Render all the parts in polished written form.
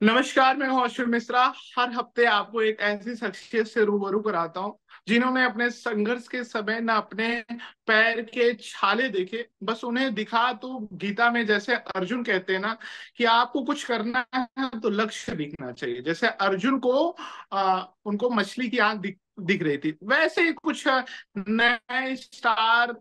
नमस्कार, मैं हूं अश्विन मिश्रा। हर हफ्ते आपको एक ऐसी शख्सियत से रूबरू कराता हूं जिन्होंने अपने संघर्ष के समय न अपने पैर के छाले देखे, बस उन्हें दिखा। तो गीता में जैसे अर्जुन कहते हैं ना कि आपको कुछ करना है तो लक्ष्य दिखना चाहिए। जैसे अर्जुन को उनको मछली की आंख दिख रही थी, वैसे ही कुछ नए स्टार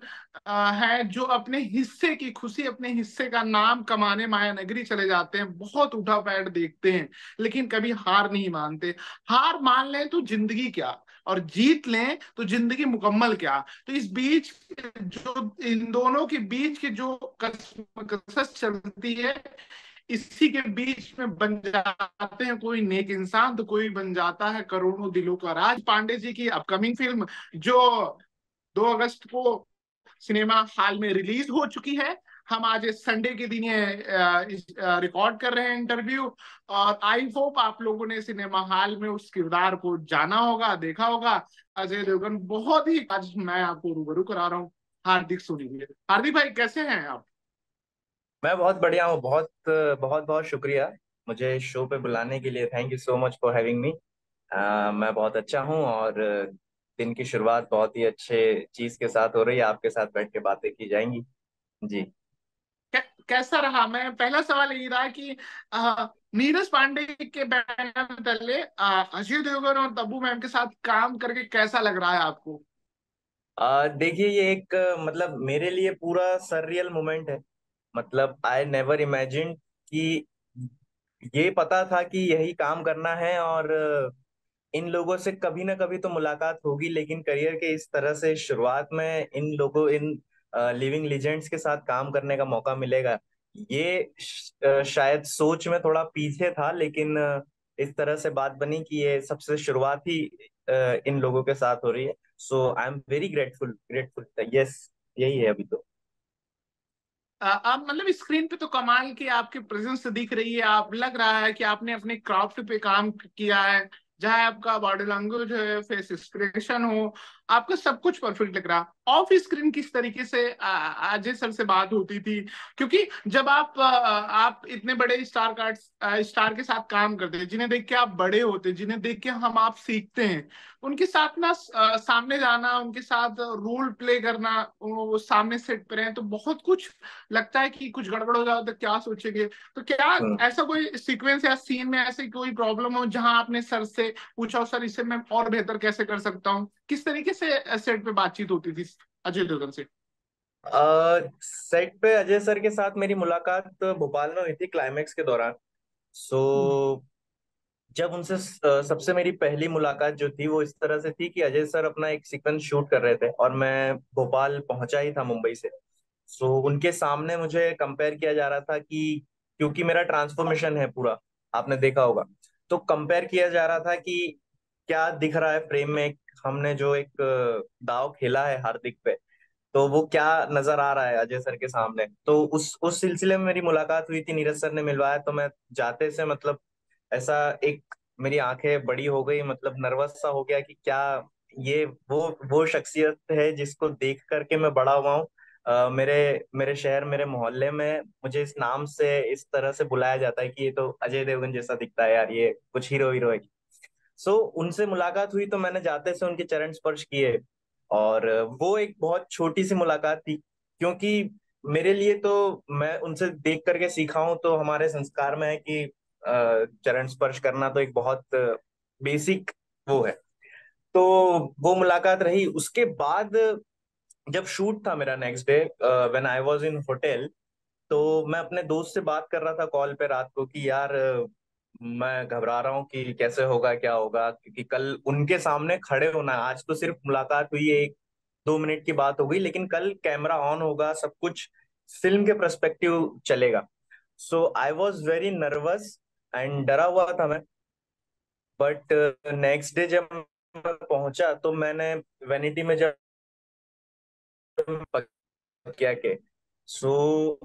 है जो अपने हिस्से की खुशी, अपने हिस्से का नाम कमाने माया नगरी चले जाते हैं। बहुत उठा पैठ देखते हैं लेकिन कभी हार नहीं मानते। हार मान लें तो जिंदगी क्या, और जीत लें तो जिंदगी मुकम्मल क्या। तो इस बीच जो इन दोनों के बीच की जो कसमकस चलती है, इसी के बीच में बन जाते हैं कोई नेक इंसान तो कोई बन जाता है करोड़ों दिलों का राज। पांडे जी की अपकमिंग फिल्म जो 2 अगस्त को सिनेमा हॉल में रिलीज हो चुकी है। हम आज इस संडे के दिन ये रिकॉर्ड कर रहे हैं इंटरव्यू, और आई होप आप लोगों ने सिनेमा हॉल में उस किरदार को जाना होगा, देखा होगा। अजय देवगन बहुत ही आज मैं आपको रूबरू करा रहा हूँ। हार्दिक सुनिए। हार्दिक भाई, कैसे हैं आप? मैं बहुत बढ़िया हूँ। बहुत बहुत बहुत शुक्रिया मुझे शो पे बुलाने के लिए। Thank you so much for having me. मैं बहुत अच्छा हूँ और दिन की शुरुआत बहुत ही अच्छे चीज के साथ हो रही है। आपके साथ बैठ के बातें की जाएंगी। जी। कैसा रहा? मैं पहला सवाल ये रहा कि नीरज पांडे के बैनर तले अजय देवगन और तब्बू मैम के साथ काम करके कैसा लग रहा है आपको? देखिए, ये एक मतलब मेरे लिए पूरा सररियल मोमेंट है। मतलब आई नेवर इमेजिन कि ये पता था कि यही काम करना है और इन लोगों से कभी ना कभी तो मुलाकात होगी, लेकिन करियर के इस तरह से शुरुआत में इन लिविंग लेजेंड्स के साथ काम करने का मौका मिलेगा, ये शायद सोच में थोड़ा पीछे था। लेकिन इस तरह से बात बनी कि ये सबसे शुरुआत ही इन लोगों के साथ हो रही है। So I am very grateful grateful. Yes, यही है अभी तो। आप मतलब स्क्रीन पे तो कमाल की आपकी प्रेजेंस दिख रही है। आप लग रहा है कि आपने अपने क्राफ्ट पे काम किया है। चाहे आपका बॉडी लैंग्वेज है, फेस एक्सप्रेशन हो, आपका सब कुछ परफेक्ट लग रहा। ऑफ स्क्रीन किस तरीके से अजय सर से बात होती थी? क्योंकि जब आप इतने बड़े स्टार के साथ काम करते हैं जिन्हें देख के आप बड़े होते हैं, जिन्हें देख के हम आप सीखते हैं, उनके साथ ना सामने जाना, उनके साथ रोल प्ले करना, वो सामने सेट पे रहे तो बहुत कुछ लगता है कि कुछ गड़बड़ हो जाए तो क्या सोचेंगे। तो क्या हम्म। ऐसा कोई सीक्वेंस या सीन में ऐसी कोई प्रॉब्लम हो जहां आपने सर से पूछा हो, सर इसे मैं और बेहतर कैसे कर सकता हूँ? किस तरीके से सेट पे बातचीत होती थी अजय देवगन से? सेट पे अजय सर के साथ मेरी मुलाकात भोपाल में हुई थी क्लाइमेक्स के दौरान। सो जब उनसे सबसे मेरी पहली मुलाकात जो थी वो इस तरह से थी कि अजय सर अपना एक सीक्वेंस शूट कर रहे थे और मैं भोपाल पहुंचा ही था मुंबई से। सो उनके सामने मुझे कंपेयर किया जा रहा था कि क्योंकि मेरा ट्रांसफॉर्मेशन है पूरा, आपने देखा होगा, तो कंपेयर किया जा रहा था कि क्या दिख रहा है फ्रेम में। हमने जो एक दाव खेला है हार्दिक पे, तो वो क्या नजर आ रहा है अजय सर के सामने। तो उस सिलसिले में मेरी मुलाकात हुई थी। नीरज सर ने मिलवाया तो मैं जाते से मतलब ऐसा एक मेरी आंखें बड़ी हो गई, मतलब नर्वस सा हो गया कि क्या ये वो शख्सियत है जिसको देख करके मैं बड़ा हुआ हूँ। मेरे मेरे शहर, मेरे मोहल्ले में मुझे इस नाम से इस तरह से बुलाया जाता है कि ये तो अजय देवगन जैसा दिखता है यार, ये कुछ हीरो हीरो है। सो उनसे मुलाकात हुई तो मैंने जाते से उनके चरण स्पर्श किए। और वो एक बहुत छोटी सी मुलाकात थी, क्योंकि मेरे लिए तो मैं उनसे देख करके सीखा हूं। तो हमारे संस्कार में है कि चरण स्पर्श करना तो एक बहुत बेसिक वो है। तो वो मुलाकात रही। उसके बाद जब शूट था मेरा next day, when I was in hotel, तो मैं अपने दोस्त से बात कर रहा था कॉल पे रात को कि यार मैं घबरा रहा हूँ कि कैसे होगा क्या होगा, क्योंकि कल उनके सामने खड़े होना है। आज तो सिर्फ मुलाकात हुई है, 1-2 मिनट की बात हो गई, लेकिन कल कैमरा ऑन होगा, सब कुछ फिल्म के पर्सपेक्टिव चलेगा। So I was very nervous and डरा हुआ था मैं। बट नेक्स्ट डे जब मैं पहुंचा तो मैंने वैनिटी में जब किया के, सो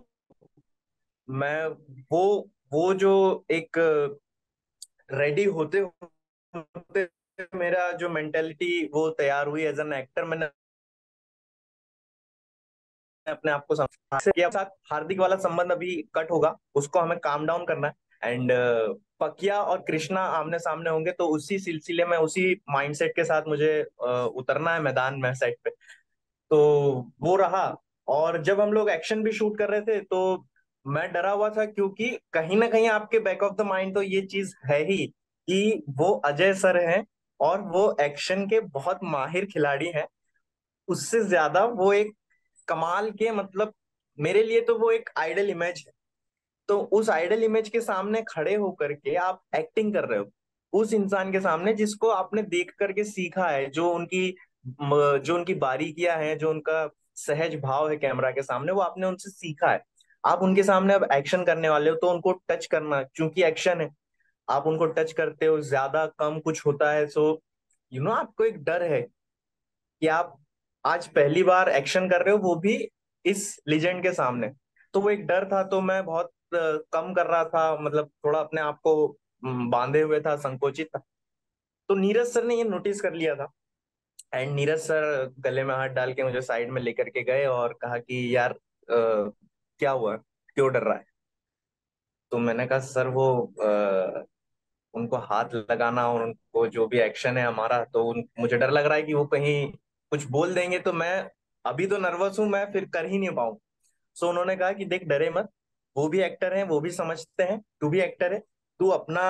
मैं वो वो जो एक रेडी होते होते मेरा जो मेंटेलिटी वो तैयार हुई एज एन एक्टर। मैंने अपने आप को समझ से किया। साथ हार्दिक वाला संबंध अभी कट होगा, उसको हमें काम डाउन करना है। एंड पकिया और कृष्णा आमने सामने होंगे, तो उसी सिलसिले में उसी माइंडसेट के साथ मुझे उतरना है मैदान में साइड पे। तो वो रहा। और जब हम लोग एक्शन भी शूट कर रहे थे तो मैं डरा हुआ था, क्योंकि कहीं ना कहीं आपके बैक ऑफ द माइंड तो ये चीज है ही कि वो अजय सर हैं और वो एक्शन के बहुत माहिर खिलाड़ी हैं। उससे ज्यादा वो एक कमाल के, मतलब मेरे लिए तो वो एक आइडल इमेज है। तो उस आइडल इमेज के सामने खड़े होकर के आप एक्टिंग कर रहे हो उस इंसान के सामने जिसको आपने देख करके सीखा है, जो उनकी बारीकियां हैं, जो उनका सहज भाव है कैमरा के सामने, वो आपने उनसे सीखा है। आप उनके सामने अब एक्शन करने वाले हो तो उनको टच करना, क्योंकि एक्शन है, आप उनको टच करते हो, ज्यादा कम कुछ होता है। सो आपको एक डर है कि आप आज पहली बार एक्शन कर रहे हो, वो भी इस लेजेंड के सामने। तो वो एक डर था, तो मैं बहुत कम कर रहा था, मतलब थोड़ा अपने आप को बांधे हुए था, संकोचित था। तो नीरज सर ने ये नोटिस कर लिया था। एंड नीरज सर गले में हाथ डाल के मुझे साइड में लेकर के गए और कहा कि यार क्या हुआ, क्यों डर रहा है? तो मैंने कहा सर वो उनको हाथ लगाना और उनको जो भी एक्शन है हमारा, तो मुझे डर लग रहा है कि वो कहीं कुछ बोल देंगे तो मैं अभी तो नर्वस हूं, मैं फिर कर ही नहीं पाऊँ। सो उन्होंने कहा कि देख डरे मत, वो भी एक्टर हैं, वो भी समझते हैं, तू भी एक्टर है, तू अपना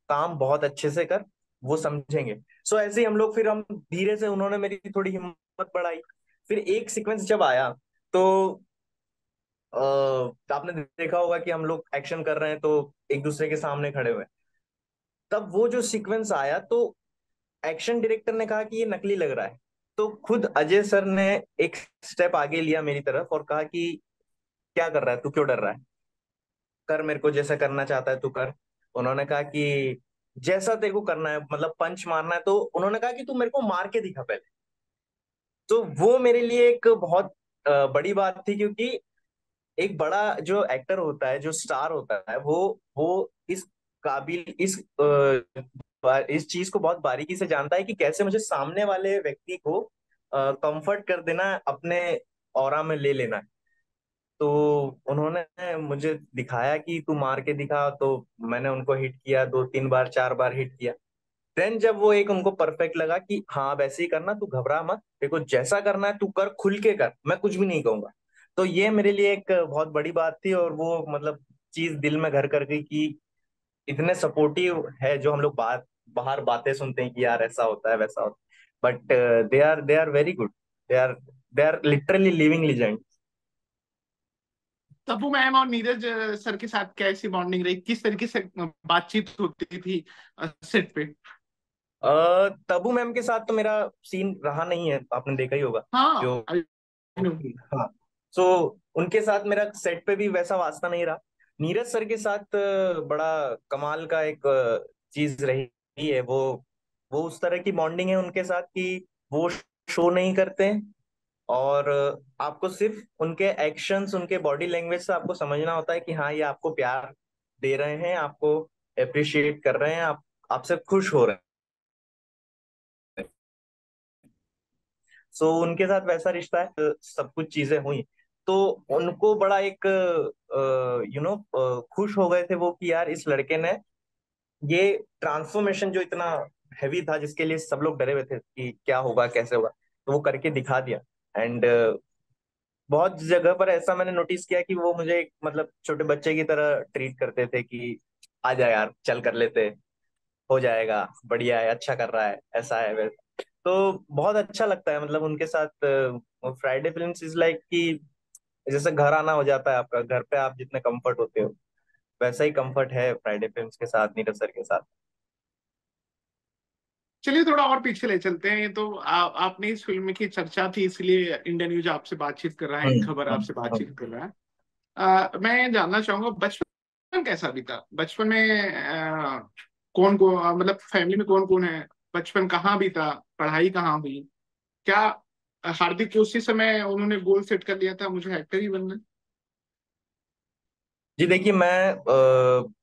काम बहुत अच्छे से कर, वो समझेंगे। सो ऐसे ही हम धीरे से, उन्होंने मेरी थोड़ी हिम्मत बढ़ाई। फिर एक सीक्वेंस जब आया तो आपने देखा होगा कि हम लोग एक्शन कर रहे हैं तो एक दूसरे के सामने खड़े हुए हैं। तब वो जो सीक्वेंस आया तो एक्शन डायरेक्टर ने कहा कि ये नकली लग रहा है। तो खुद अजय सर ने एक स्टेप आगे लिया मेरी तरफ और कहा कि क्या कर रहा है, तू क्यों डर रहा है, कर, मेरे को जैसा करना चाहता है तू कर। उन्होंने कहा कि जैसा तेरे को करना है, मतलब पंच मारना है, तो उन्होंने कहा कि तू मेरे को मार के दिखा पहले। तो वो मेरे लिए एक बहुत बड़ी बात थी, क्योंकि एक बड़ा जो एक्टर होता है, जो स्टार होता है, वो इस काबिल इस चीज को बहुत बारीकी से जानता है कि कैसे मुझे सामने वाले व्यक्ति को कंफर्ट कर देना है, अपने ऑरा में ले लेना है। तो उन्होंने मुझे दिखाया कि तू मार के दिखा, तो मैंने उनको हिट किया, 2 3 बार 4 बार हिट किया। देन जब वो एक उनको परफेक्ट लगा कि हाँ वैसे ही करना, तू घबरा मत, देखो जैसा करना है तू कर, खुल के कर, मैं कुछ भी नहीं कहूंगा। तो ये मेरे लिए एक बहुत बड़ी बात थी, और वो मतलब चीज दिल में घर कर गई कि इतने सपोर्टिव है, जो हम लोग बाहर बातें सुनते हैं कि यार ऐसा होता है वैसा होता है, but they are very good. They are literally living legend. Tabu ma'am और नीरज सर के साथ कैसी बॉन्डिंग रही, किस तरीके से बातचीत होती थी सेट पे? तबू मैम के साथ तो मेरा सीन रहा नहीं है, आपने देखा ही होगा। जो हाँ, आई नो। हाँ, सो उनके साथ मेरा सेट पे भी वैसा वास्ता नहीं रहा। नीरज सर के साथ बड़ा कमाल का एक चीज रही है। वो उस तरह की बॉन्डिंग है उनके साथ कि वो शो नहीं करते हैं, और आपको सिर्फ उनके एक्शंस, उनके बॉडी लैंग्वेज से आपको समझना होता है कि हाँ ये आपको प्यार दे रहे हैं, आपको अप्रिशिएट कर रहे हैं, आपसे खुश हो रहे हैं। सो उनके साथ वैसा रिश्ता है, सब कुछ चीजें हुई तो उनको बड़ा एक खुश हो गए थे वो कि यार इस लड़के ने ये ट्रांसफॉर्मेशन जो इतना हैवी था, जिसके लिए सब लोग डरे हुए थे कि क्या होगा कैसे होगा, तो वो करके दिखा दिया। एंड बहुत जगह पर ऐसा मैंने नोटिस किया कि वो मुझे एक मतलब छोटे बच्चे की तरह ट्रीट करते थे कि आ जा यार, चल कर लेते, हो जाएगा, बढ़िया है, अच्छा कर रहा है, ऐसा है वैसा। तो बहुत अच्छा लगता है, मतलब उनके साथ फ्राइडे फिल्म्स इज लाइक कि जैसे घर आना हो जाता है आपका, घर पे आप जितने कंफर्ट होते हो, वैसा ही कंफर्ट है फ्राइडे फिल्म्स के साथ, नीरज सर के साथ। चलिए थोड़ा और पीछे ले चलते हैं। ये तो आपने इस फिल्म की चर्चा थी, इसलिए इंडिया न्यूज आपसे बातचीत कर रहा है, खबर हम्म। आपसे बातचीत कर रहा है। मैं जानना चाहूंगा बचपन कैसा बीता, बचपन में कौन कौन, मतलब फैमिली में कौन कौन है, बचपन कहाँ बीता, पढ़ाई कहाँ हुई, क्या हार्दिक को उसी समय उन्होंने गोल सेट कर लिया था मुझे एक्टर ही बनना है? जी देखिए, मैं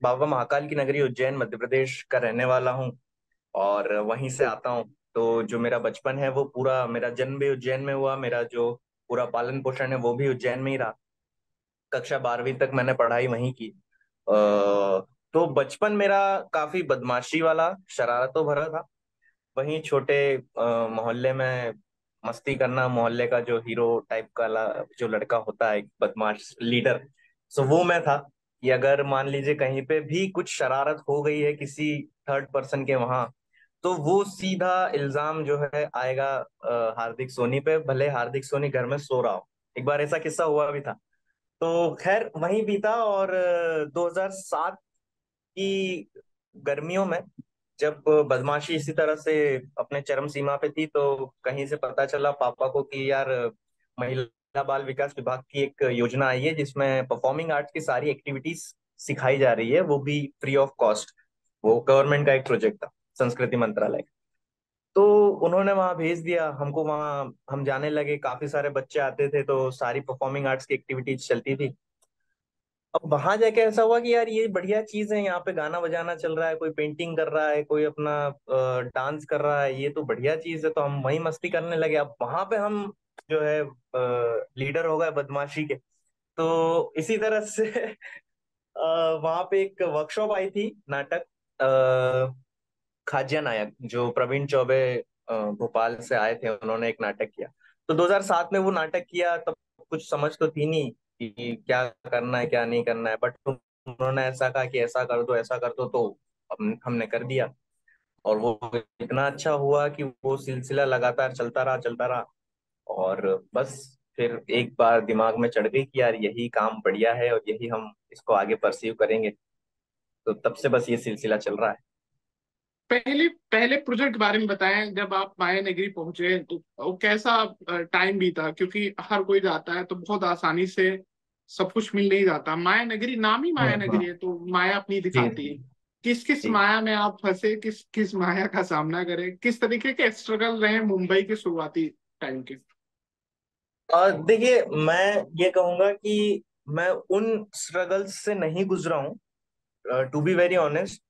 बाबा महाकाल की नगरी उज्जैन मध्य प्रदेश का रहने वाला हूँ, और वहीं से आता हूँ। तो जो मेरा बचपन है वो पूरा, मेरा जन्म भी उज्जैन में हुआ, मेरा जो पूरा पालन पोषण है वो भी उज्जैन में ही रहा। कक्षा 12वीं तक मैंने पढ़ाई वहीं की। तो बचपन मेरा काफी बदमाशी वाला, शरारतों भरा था। वहीं छोटे मोहल्ले में मस्ती करना, मोहल्ले का जो हीरो टाइप का जो लड़का होता है, एक बदमाश लीडर, सो वो मैं था। कि अगर मान लीजिए कहीं पे भी कुछ शरारत हो गई है किसी थर्ड पर्सन के वहां, तो वो सीधा इल्जाम जो है आएगा हार्दिक सोनी पे, भले हार्दिक सोनी घर में सो रहा हो। एक बार ऐसा किस्सा हुआ भी था। तो खैर वहीं बीता। और 2007 की गर्मियों में, जब बदमाशी इसी तरह से अपने चरम सीमा पे थी, तो कहीं से पता चला पापा को कि यार महिला बाल विकास विभाग की एक योजना आई है जिसमें परफॉर्मिंग आर्ट्स की सारी एक्टिविटीज सिखाई जा रही है, वो भी फ्री ऑफ कॉस्ट। वो गवर्नमेंट का एक प्रोजेक्ट था, संस्कृति मंत्रालय का। तो उन्होंने वहां भेज दिया हमको। वहां हम जाने लगे, काफी सारे बच्चे आते थे, तो सारी परफॉर्मिंग आर्ट्स की एक्टिविटीज चलती थी। अब वहां जाके ऐसा हुआ कि यार ये बढ़िया चीज है, यहाँ पे गाना बजाना चल रहा है, कोई पेंटिंग कर रहा है, कोई अपना डांस कर रहा है, ये तो बढ़िया चीज है। तो हम वही मस्ती करने लगे। अब वहां पे हम जो है लीडर हो गए बदमाशी के। तो इसी तरह से वहां पे एक वर्कशॉप आई थी, नाटक, खाद्य नायक, जो प्रवीण चौबे भोपाल से आए थे, उन्होंने एक नाटक किया। तो 2007 में वो नाटक किया, तब कुछ समझ तो थी नहीं कि क्या करना है क्या नहीं करना है, बट उन्होंने ऐसा कहा कि ऐसा कर दो ऐसा कर दो, तो हमने कर दिया। और वो इतना अच्छा हुआ कि वो सिलसिला लगातार चलता रहा। और बस फिर एक बार दिमाग में चढ़ गई कि यार यही काम बढ़िया है और यही हम इसको आगे परस्यू करेंगे। तो तब से बस ये सिलसिला चल रहा है। पहले पहले प्रोजेक्ट बारे में बताएं, जब आप माया नगरी पहुंचे तो वो कैसा टाइम बीता, क्योंकि हर कोई जाता है तो बहुत आसानी से सब कुछ मिल नहीं जाता। माया नगरी नाम ही माया नगरी है, तो माया अपनी जी दिखाती है। किस किस जी। माया में आप फंसे, किस किस माया का सामना करें, किस तरीके के स्ट्रगल रहे मुंबई के शुरुआती टाइम के? देखिए, मैं ये कहूंगा कि मैं उन स्ट्रगल्स से नहीं गुजरा हूँ, टू बी वेरी ऑनेस्ट।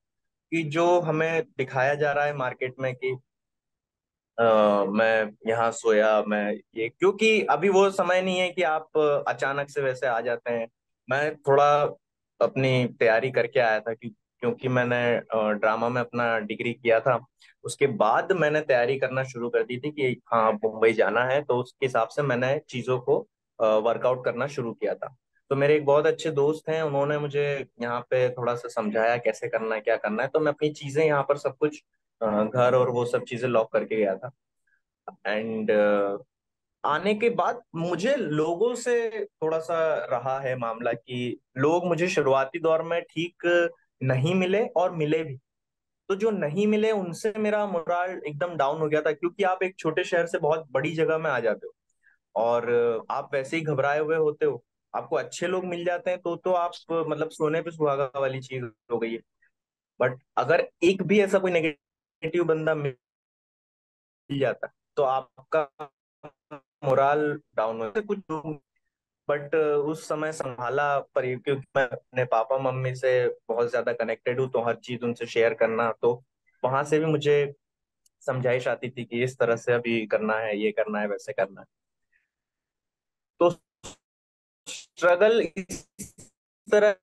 कि जो हमें दिखाया जा रहा है मार्केट में कि मैं यहाँ सोया, मैं ये, क्योंकि अभी वो समय नहीं है कि आप अचानक से वैसे आ जाते हैं। मैं थोड़ा अपनी तैयारी करके आया था क्योंकि मैंने ड्रामा में अपना डिग्री किया था। उसके बाद मैंने तैयारी करना शुरू कर दी थी कि हाँ मुंबई जाना है, तो उसके हिसाब से मैंने चीज़ों को वर्कआउट करना शुरू किया था। तो मेरे एक बहुत अच्छे दोस्त हैं, उन्होंने मुझे यहाँ पे थोड़ा सा समझाया कैसे करना है क्या करना है। तो मैं अपनी चीज़ें यहाँ पर सब कुछ घर और वो सब चीज़ें लॉक करके गया था। एंड आने के बाद मुझे लोगों से थोड़ा सा रहा है मामला कि लोग मुझे शुरुआती दौर में ठीक नहीं मिले और मिले भी। तो जो नहीं मिले उनसे मेरा मोराल एकदम डाउन हो गया था, क्योंकि आप एक छोटे शहर से बहुत बड़ी जगह में आ जाते हो और आप वैसे ही घबराए हुए होते हो। आपको अच्छे लोग मिल जाते हैं तो आप मतलब सोने पे सुहागा वाली चीज हो गई है। बट अगर एक भी ऐसा कोई नेगेटिव बंदा मिल जाता है तो आपका मोराल डाउन हो जाता है। कुछ लोग, बट उस समय संभाला पर, क्योंकि मैं अपने पापा मम्मी से बहुत ज्यादा कनेक्टेड हूँ, तो हर चीज उनसे शेयर करना, तो वहां से भी मुझे समझाइश आती थी कि इस तरह से अभी करना है, ये करना है, वैसे करना है। तो स्ट्रगल इस तरह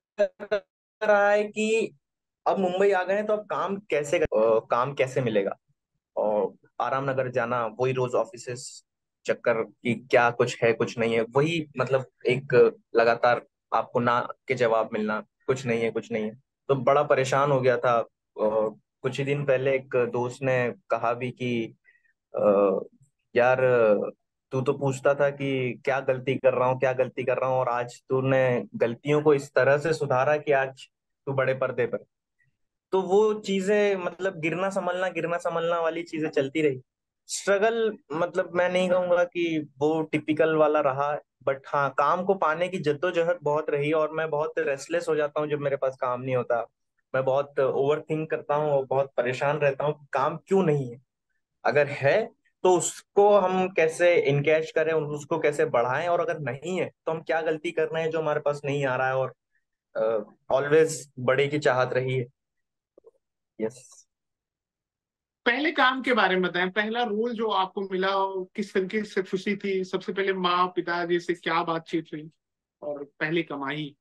रहा है कि अब मुंबई आ गए हैं तो अब काम कैसे मिलेगा। और आराम नगर जाना, वही रोज ऑफिसेस चक्कर कि क्या कुछ है कुछ नहीं है, वही मतलब एक लगातार आपको ना के जवाब मिलना, कुछ नहीं है कुछ नहीं है। तो बड़ा परेशान हो गया था। कुछ ही दिन पहले एक दोस्त ने कहा भी कि यार तू तो पूछता था कि क्या गलती कर रहा हूँ क्या गलती कर रहा हूँ, और आज तूने गलतियों को इस तरह से सुधारा कि आज तू बड़े पर्दे पर। तो वो चीजें मतलब गिरना संभलना वाली चीजें चलती रही। स्ट्रगल मतलब मैं नहीं कहूंगा कि वो टिपिकल वाला रहा, बट हाँ काम को पाने की जद्दोजहद बहुत रही। और मैं बहुत रेस्टलेस हो जाता हूँ जब मेरे पास काम नहीं होता। मैं बहुत ओवर थिंक करता हूँ और बहुत परेशान रहता हूँ कि काम क्यों नहीं है। अगर है तो उसको हम कैसे इनकैश करें, उसको कैसे बढ़ाएं, और अगर नहीं है तो हम क्या गलती कर रहे हैं जो हमारे पास नहीं आ रहा है। और ऑलवेज बड़े की चाहत रही है। यस। पहले काम के बारे में बताएं, पहला रोल जो आपको मिला वो किस तरीके से खुशी थी? सबसे पहले माँ पिताजी से क्या बातचीत हुई, और पहली कमाई?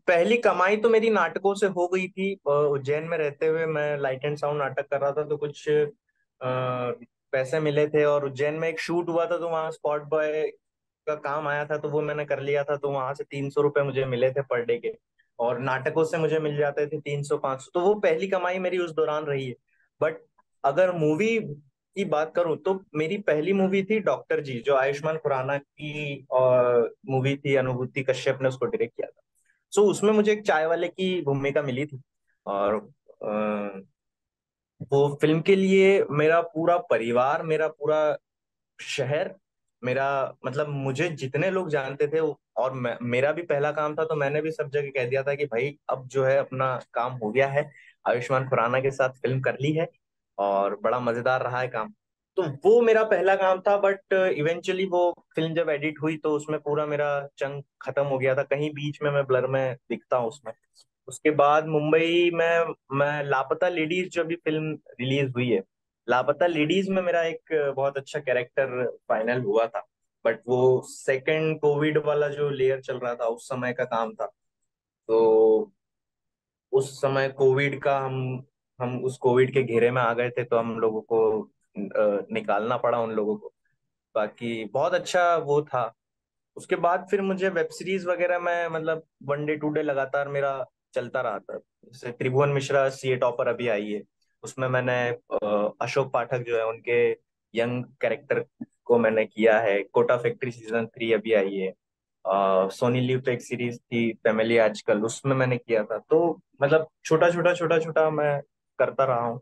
पहली कमाई तो मेरी नाटकों से हो गई थी। उज्जैन में रहते हुए मैं लाइट एंड साउंड नाटक कर रहा था, तो कुछ पैसे मिले थे, और उज्जैन में एक शूट हुआ था तो वहाँ स्पॉट बॉय का काम आया था, तो वो मैंने कर लिया था। तो वहां से 300 रुपये मुझे मिले थे पर डे के, और नाटकों से मुझे मिल जाते थे 300 500। तो वो पहली कमाई मेरी उस दौरान रही है। बट अगर मूवी की बात करूं तो मेरी पहली मूवी थी डॉक्टर जी, जो आयुष्मान खुराना की मूवी थी। अनुभूति कश्यप ने उसको डायरेक्ट किया था। सो उसमें मुझे एक चाय वाले की भूमिका मिली थी। और अ, वो फिल्म के लिए मेरा पूरा परिवार, मेरा पूरा शहर, मेरा मतलब मुझे जितने लोग जानते थे और मेरा भी पहला काम था, तो मैंने भी सब जगह कह दिया था कि भाई अब जो है अपना काम हो गया है, आयुष्मान खुराना के साथ फिल्म कर ली है, और बड़ा मजेदार रहा है काम। तो वो मेरा पहला काम था। बट इवेंचुअली वो फिल्म जब एडिट हुई तो उसमें पूरा मेरा चंक खत्म हो गया था, कहीं बीच में मैं ब्लर में दिखता हूँ उसमें। उसके बाद मुंबई में मैं लापता लेडीज, जो भी फिल्म रिलीज हुई है, लापता लेडीज में मेरा एक बहुत अच्छा कैरेक्टर फाइनल हुआ था। बट वो सेकंड कोविड वाला जो लेयर चल रहा था उस समय का काम था। तो उस समय कोविड का हम उस कोविड के घेरे में आ गए थे, तो हम लोगों को निकालना पड़ा उन लोगों को। बाकी बहुत अच्छा वो था। उसके बाद फिर मुझे वेब सीरीज वगैरह में मतलब 1 डे 2 डे लगातार मेरा चलता रहा था। जैसे त्रिभुवन मिश्रा सीए टॉपर अभी आई है, उसमें मैंने अशोक पाठक जो है उनके यंग कैरेक्टर को मैंने किया है। कोटा फैक्ट्री सीजन 3 अभी आई है। सोनी लिव पे एक सीरीज थी फैमिली आजकल, उसमें मैंने किया था। तो मतलब छोटा छोटा मैं करता रहा हूँ,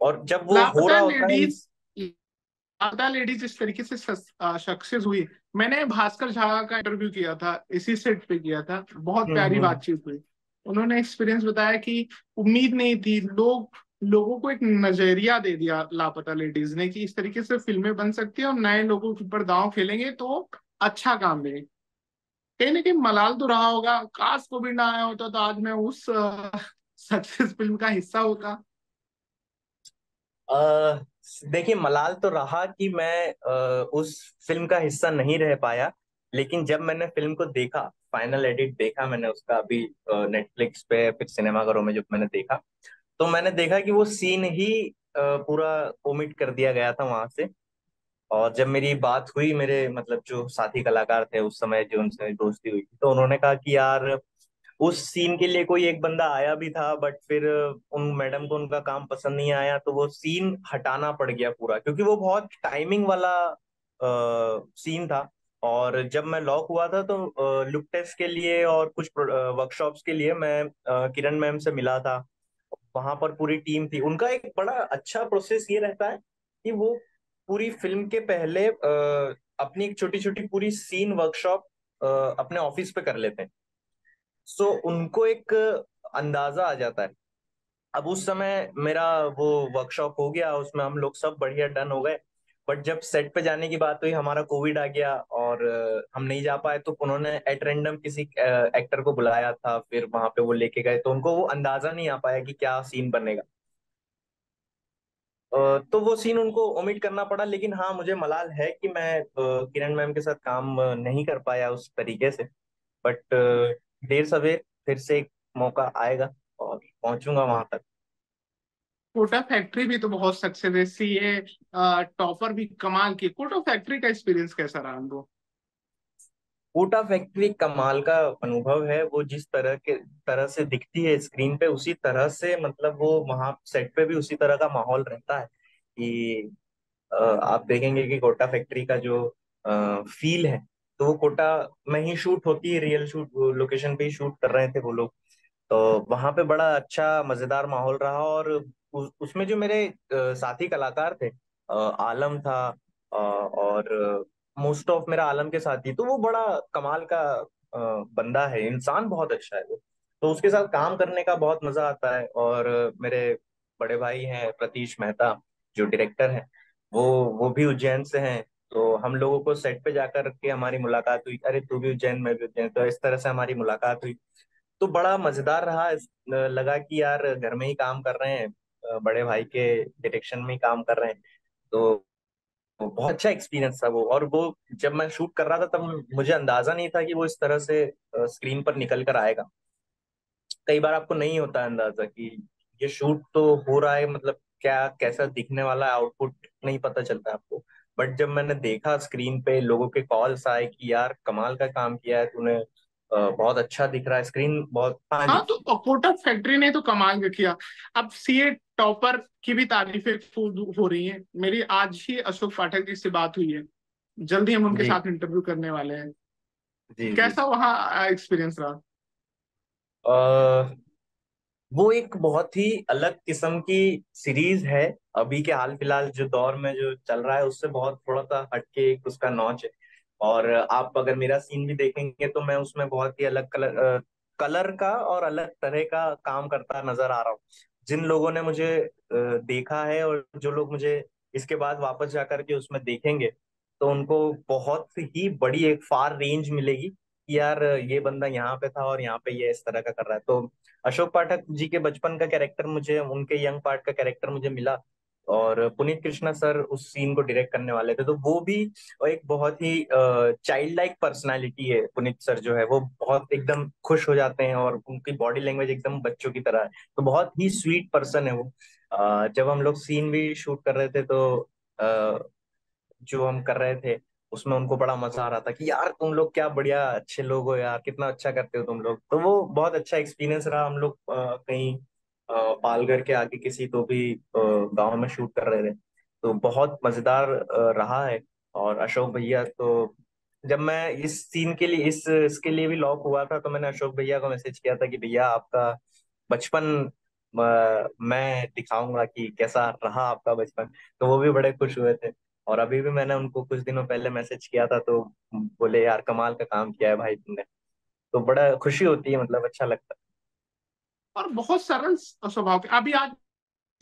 और जब वो हो लापता रहा होता है। लेडीज, लापता लेडीज जिस तरीके से सक्सेस हुई, मैंने भास्कर झा का इंटरव्यू किया था, इसी सेट पे किया था, बहुत प्यारी हम्म। बातचीत हुई। उन्होंने एक्सपीरियंस बताया कि उम्मीद नहीं थी, लोगों को एक नजरिया दे दिया लापता लेडीज ने कि इस तरीके से फिल्में बन सकती है और नए लोगों के ऊपर दांव खेलेंगे तो अच्छा काम देंगे। कहीं ना कहीं मलाल तो रहा होगा, काश कोविड ना आया होता तो आज मैं उस सक्सेस फिल्म का हिस्सा होता। अ देखिए, मलाल तो रहा कि मैं उस फिल्म का हिस्सा नहीं रह पाया। लेकिन जब मैंने फिल्म को देखा, फाइनल एडिट देखा मैंने उसका अभी नेटफ्लिक्स पे, फिर सिनेमाघरों में जब मैंने देखा, तो मैंने देखा कि वो सीन ही पूरा ओमिट कर दिया गया था वहां से। और जब मेरी बात हुई मेरे मतलब जो साथी कलाकार थे उस समय, जो उनसे दोस्ती हुई थी, तो उन्होंने कहा कि यार उस सीन के लिए कोई एक बंदा आया भी था, बट फिर उन मैडम को उनका काम पसंद नहीं आया, तो वो सीन हटाना पड़ गया पूरा, क्योंकि वो बहुत टाइमिंग वाला सीन था। और जब मैं लॉक हुआ था तो लुक टेस्ट के लिए और कुछ वर्कशॉप्स के लिए मैं किरण मैम से मिला था। वहां पर पूरी टीम थी। उनका एक बड़ा अच्छा प्रोसेस ये रहता है कि वो पूरी फिल्म के पहले अपनी एक छोटी छोटी पूरी सीन वर्कशॉप अपने ऑफिस पे कर लेते हैं। सो उनको एक अंदाजा आ जाता है। अब उस समय मेरा वो वर्कशॉप हो गया, उसमें हम लोग सब बढ़िया डन हो गए। बट जब सेट पे जाने की बात हुई, हमारा कोविड आ गया और हम नहीं जा पाए, तो उन्होंने एट रैंडम किसी एक्टर को बुलाया था, फिर वहां पे वो लेके गए, तो उनको वो अंदाजा नहीं आ पाया कि क्या सीन बनेगा। तो वो सीन उनको ओमिट करना पड़ा। लेकिन हाँ, मुझे मलाल है कि मैं किरण मैम के साथ काम नहीं कर पाया उस तरीके से। बट देर सवेर फिर से एक मौका आएगा और पहुंचूंगा वहां तक। कोटा फैक्ट्री भी तो बहुत सक्सेस है, सीए टॉपर भी कमाल की। कोटा फैक्ट्री का एक्सपीरियंस कैसा रहा हमको? कोटा फैक्ट्री कमाल का अनुभव है। वो जिस तरह से दिखती है स्क्रीन पे, उसी तरह से मतलब वो वहां सेट पे भी उसी तरह का माहौल रहता है कि आप देखेंगे कि कोटा फैक्ट्री का जो फील है, तो वो कोटा में ही शूट होती है, रियल शूट लोकेशन पे ही शूट कर रहे थे वो लोग। तो वहां पे बड़ा अच्छा मजेदार माहौल रहा। और उसमें जो मेरे साथी कलाकार थे, आलम था, और मोस्ट ऑफ मेरा आलम के साथी, तो वो बड़ा कमाल का बंदा है, इंसान बहुत अच्छा है वो। तो उसके साथ काम करने का बहुत मजा आता है। और मेरे बड़े भाई हैं प्रतीश मेहता, जो डायरेक्टर हैं, वो वो भी उज्जैन से हैं। तो हम लोगों को सेट पे जाकर के हमारी मुलाकात हुई, अरे तू भी उज्जैन, मैं भी उज्जैन, तो इस तरह से हमारी मुलाकात हुई। तो बड़ा मजेदार रहा। लगा कि यार घर में ही काम कर रहे हैं, बड़े भाई के डायरेक्शन में ही काम कर रहे हैं। तो बहुत अच्छा एक्सपीरियंस था वो। और वो जब मैं शूट कर रहा था तब मुझे अंदाजा नहीं था कि वो इस तरह से स्क्रीन पर निकल कर आएगा। कई बार आपको नहीं होता अंदाजा कि ये शूट तो हो रहा है, मतलब क्या कैसा दिखने वाला है, आउटपुट नहीं पता चलता आपको। बट जब मैंने देखा स्क्रीन पे लोगों के कॉल्स आए कि यार कमाल का काम किया है तूने, बहुत अच्छा दिख रहा है स्क्रीन, बहुत। हाँ हाँ, जी। तो कोटक फैक्ट्री ने तो कमाल का किया। अब सीए टॉपर की भी तारीफें खूब हो रही हैं। मेरी आज ही अशोक पाठक जी से बात हुई है, जल्दी हम उनके जी साथ इंटरव्यू करने वाले हैं। जी जी। कैसा वहाँ एक्सपीरियंस रहा? अ, वो एक बहुत ही अलग किस्म की सीरीज है। अभी के हाल फिलहाल जो दौर में जो चल रहा है उससे बहुत थोड़ा सा हटके एक उसका नॉच है। और आप अगर मेरा सीन भी देखेंगे तो मैं उसमें बहुत ही अलग कलर का और अलग तरह का काम करता नजर आ रहा हूँ। जिन लोगों ने मुझे देखा है और जो लोग मुझे इसके बाद वापस जाकर के उसमें देखेंगे, तो उनको बहुत ही बड़ी एक फार रेंज मिलेगी कि यार ये बंदा यहाँ पे था और यहाँ पे ये इस तरह का कर रहा है। तो अशोक पाठक जी के बचपन का कैरेक्टर मुझे, उनके यंग पार्ट का कैरेक्टर मुझे मिला। और पुनीत कृष्णा सर उस सीन को डायरेक्ट करने वाले थे, तो वो भी एक बहुत ही चाइल्ड लाइक पर्सनालिटी है। पुनीत सर जो है वो बहुत एकदम खुश हो जाते हैं और उनकी बॉडी लैंग्वेज एकदम बच्चों की तरह है। तो बहुत ही स्वीट पर्सन है वो। जब हम लोग सीन भी शूट कर रहे थे तो अ, जो हम कर रहे थे उसमें उनको बड़ा मजा आ रहा था कि यार तुम लोग क्या बढ़िया अच्छे लोग हो यार, कितना अच्छा करते हो तुम लोग। तो वो बहुत अच्छा एक्सपीरियंस रहा। हम लोग कहीं पालघर के आगे किसी तो भी गांव में शूट कर रहे थे, तो बहुत मजेदार रहा है। और अशोक भैया तो, जब मैं इस सीन के लिए इसके लिए भी लॉक हुआ था तो मैंने अशोक भैया को मैसेज किया था कि भैया आपका बचपन मैं दिखाऊंगा कि कैसा रहा आपका बचपन। तो वो भी बड़े खुश हुए थे। और अभी भी मैंने उनको कुछ दिनों पहले मैसेज किया था तो बोले यार कमाल का काम किया है भाई तुमने। तो बड़ा खुशी होती है, मतलब अच्छा लगता और बहुत सरल स्वभाव के। अभी आज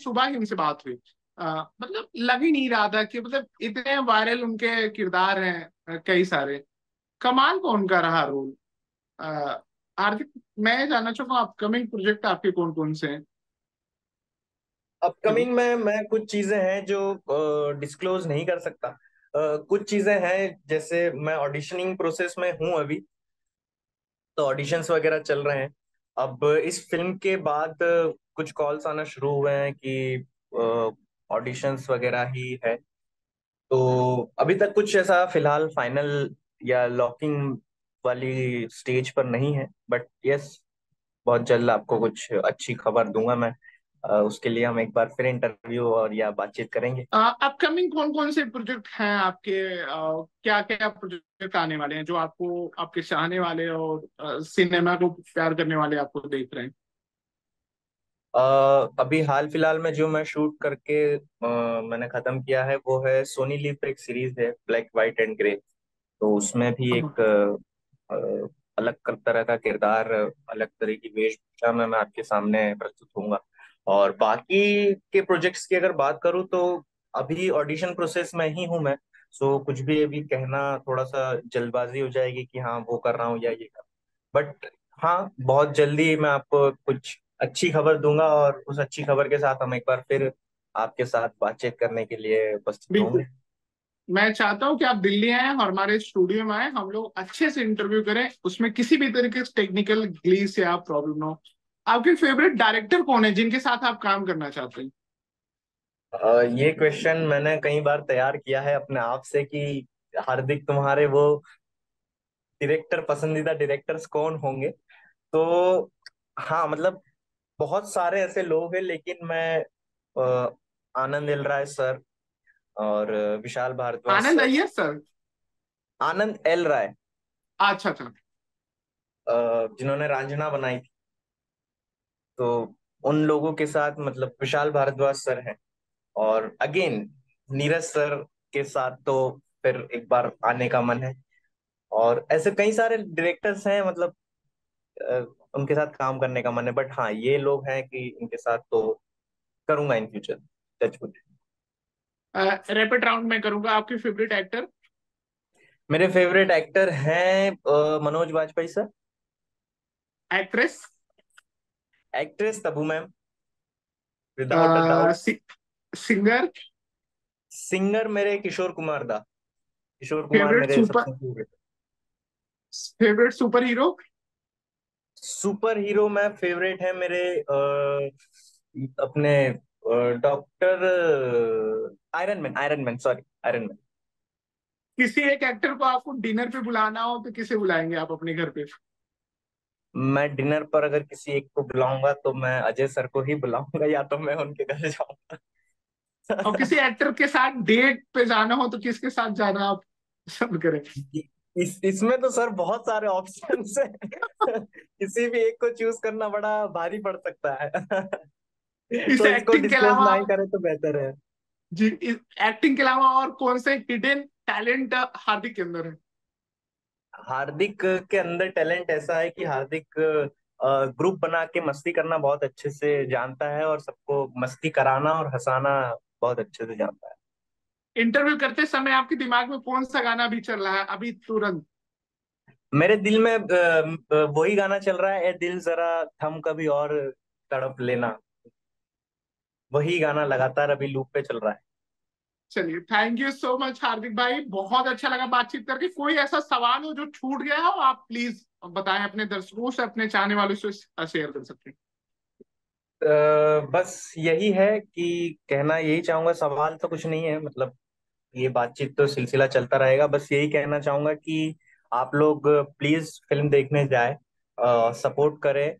सुबह ही उनसे बात हुई। मतलब लग ही नहीं रहा था कि मतलब इतने वायरल उनके किरदार हैं, कई सारे। कमाल का उनका रहा रोल। हार्दिक, मैं जानना चाहूंगा अपकमिंग प्रोजेक्ट आपके कौन कौन से हैं? है। अपकमिंग में मैं कुछ चीजें हैं जो डिस्क्लोज नहीं कर सकता। कुछ चीजें हैं जैसे मैं ऑडिशनिंग प्रोसेस में हूँ अभी, तो ऑडिशंस वगैरह चल रहे हैं। अब इस फिल्म के बाद कुछ कॉल्स आना शुरू हुए हैं कि ऑडिशंस वगैरह ही है। तो अभी तक कुछ ऐसा फिलहाल फाइनल या लॉकिंग वाली स्टेज पर नहीं है, बट यस बहुत जल्द आपको कुछ अच्छी खबर दूंगा मैं। उसके लिए हम एक बार फिर इंटरव्यू और या बातचीत करेंगे। अपकमिंग कौन कौन से प्रोजेक्ट हैं आपके? क्या क्या प्रोजेक्ट आने वाले हैं जो आपको, आपके चाहने वाले और सिनेमा को प्यार करने वाले आपको देख रहे हैं? अ, अभी हाल फिलहाल में जो मैं शूट करके मैंने खत्म किया है वो है सोनी लिव पे एक सीरीज है ब्लैक वाइट एंड ग्रे। तो उसमें भी एक अलग तरह का किरदार, अलग तरह की वेशभूषा में मैं आपके सामने प्रस्तुत होऊंगा। और बाकी के प्रोजेक्ट्स की अगर बात करूँ तो अभी ऑडिशन प्रोसेस में ही हूँ मैं। सो कुछ भी अभी कहना थोड़ा सा जल्दबाजी हो जाएगी कि हाँ वो कर रहा हूँ या ये कर। बट हाँ बहुत जल्दी मैं आपको कुछ अच्छी खबर दूंगा और उस अच्छी खबर के साथ हम एक बार फिर आपके साथ बातचीत करने के लिए उपस्थित बिल्कुल। होंगे। मैं चाहता हूँ कि आप दिल्ली आए और हमारे स्टूडियो में आए, हम लोग अच्छे से इंटरव्यू करें, उसमें किसी भी तरीके से टेक्निकल ग्लीच या प्रॉब्लम ना हो। आपके फेवरेट डायरेक्टर कौन है जिनके साथ आप काम करना चाहते हैं? ये क्वेश्चन मैंने कई बार तैयार किया है अपने आप से कि हार्दिक तुम्हारे वो डायरेक्टर, पसंदीदा डायरेक्टर्स कौन होंगे। तो हाँ मतलब बहुत सारे ऐसे लोग हैं, लेकिन मैं अ, आनंद एल राय सर और विशाल भारद्वाज आनंद सर। अय्यर सर? आनंद एल राय, अच्छा अच्छा। जिन्होंने रांझना बनाई थी। तो उन लोगों के साथ मतलब विशाल भारद्वाज सर हैं। और अगेन नीरज सर के साथ तो फिर एक बार आने का मन है। और ऐसे कई सारे डायरेक्टर्स हैं, मतलब अ, उनके साथ काम करने का मन है। बट हाँ ये लोग हैं कि इनके साथ तो करूंगा in future, touchwood. Rapid round में करूंगा। आपके फेवरेट एक्टर? मेरे फेवरेट एक्टर हैं Manoj Vajpayee sir. Actress? Actress Tabu ma'am, without a doubt. Singer? Singer मेरे किशोर कुमार दा, किशोर कुमार फेवरेट मेरे सुपर सबसे favourite. Favourite superhero? Superhero में फेवरेट है मेरे अपने doctor Iron Man, Iron Man, sorry, Iron Man. किसी एक एक्टर को आपको डिनर पे बुलाना हो तो किसे बुलाएंगे आप अपने घर पे? मैं डिनर पर अगर किसी एक को बुलाऊंगा तो मैं अजय सर को ही बुलाऊंगा, या तो मैं उनके घर जाऊंगा। और किसी एक्टर के साथ डेट पे जाना हो तो किसके साथ जाना आप पसंद करें? इसमें तो सर बहुत सारे ऑप्शन है। किसी भी एक को चूज करना बड़ा भारी पड़ सकता है। इस तो इसको एक्टिंग के डिस्क्लोज अलावा ना ही करे तो बेहतर है। जी, इस एक्टिंग के अलावा और कौन से हिडन टैलेंट हार्दिक के अंदर है? हार्दिक के अंदर टैलेंट ऐसा है कि हार्दिक ग्रुप बना के मस्ती करना बहुत अच्छे से जानता है, और सबको मस्ती कराना और हंसाना बहुत अच्छे से जानता है। इंटरव्यू करते समय आपके दिमाग में कौन सा गाना भी चल रहा है अभी तुरंत? मेरे दिल में वही गाना चल रहा है, ए दिल जरा थम कभी और तड़प लेना। वही गाना लगातार अभी लूप पे चल रहा है। चलिए, थैंक यू सो मच हार्दिक भाई, बहुत अच्छा लगा बातचीत करके। कोई ऐसा सवाल हो जो छूट गया हो, आप प्लीज बताएं, अपने दर्शकों से, अपने चाहने वालों से शेयर कर सकते हैं। बस यही है कि कहना यही चाहूंगा, सवाल तो कुछ नहीं है, मतलब ये बातचीत तो सिलसिला चलता रहेगा। बस यही कहना चाहूंगा कि आप लोग प्लीज फिल्म देखने जाए, सपोर्ट करें,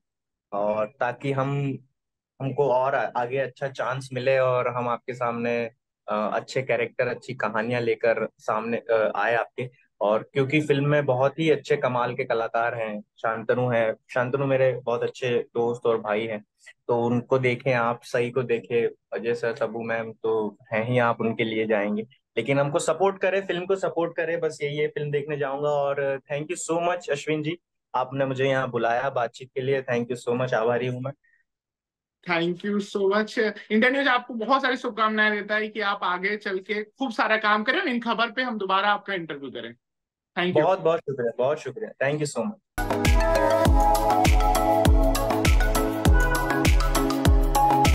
और ताकि हमको और आगे अच्छा चांस मिले और हम आपके सामने अच्छे कैरेक्टर, अच्छी कहानियां लेकर सामने आए आपके। और क्योंकि फिल्म में बहुत ही अच्छे कमाल के कलाकार हैं, शांतनु है, शांतनु मेरे बहुत अच्छे दोस्त और भाई हैं, तो उनको देखें आप, सही को देखें, अजय सर, तब्बू मैम तो हैं ही, आप उनके लिए जाएंगे। लेकिन हमको सपोर्ट करें, फिल्म को सपोर्ट करें, बस यही है। फिल्म देखने जाऊंगा। और thank you so much Ashwin ji, आपने मुझे यहाँ बुलाया बातचीत के लिए। थैंक यू सो मच, आभारी हूँ मैं। Thank you so much. India news आपको बहुत सारी शुभकामनाएं देता है कि आप आगे चल के खूब सारा काम करें और इन खबर पे हम दोबारा आपका इंटरव्यू करें। Thank you. बहुत बहुत शुक्रिया, बहुत शुक्रिया, थैंक यू सो मच।